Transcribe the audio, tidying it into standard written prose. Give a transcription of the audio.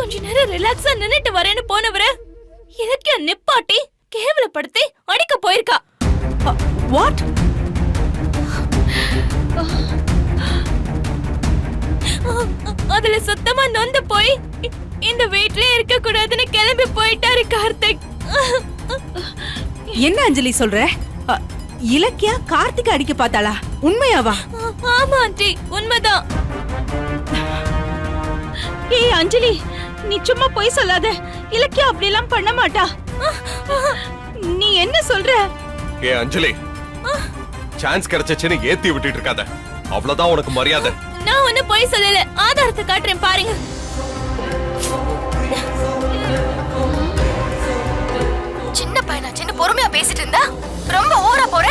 கொஞ்ச நேரம் ரிலாக்ஸா நின்னுட்டு வரேன்னு போனவர இலக்கிய நிப்பாட்டி கேவலப்படுத்தி அடிக்க போயிருக்கா. வாட்? அதுல சுத்தமா நொந்து போய் இந்த வீட்லயே இருக்க கூடாதுன்னு கிளம்பி போயிட்டாரு கார்த்திக். என்ன அஞ்சலி சொல்ற? இலக்கியா கார்த்திக் அடிக்க பார்த்தாளா? உண்மையாவா? ஆமா ஆண்டி, உண்மைதான். ஏய் அஞ்சலி, நீ சும்மா போய் சொல்லாத. இலக்கியா அப்படி எல்லாம் பண்ண மாட்டா. நீ என்ன சொல்ற? ஏ அஞ்சலி, சான்ஸ் கிடைச்சச்சுன்னு ஏத்தி விட்டுட்டு இருக்காத. அவ்வளவுதான் உனக்கு மரியாதை. நான் ஒண்ணு போய் சொல்லல, ஆதாரத்தை காட்டுறேன் பாருங்க. சின்ன பையனா சின்ன பொறுமையா பேசிட்டு இருந்தா ரொம்ப ஓவரா போற.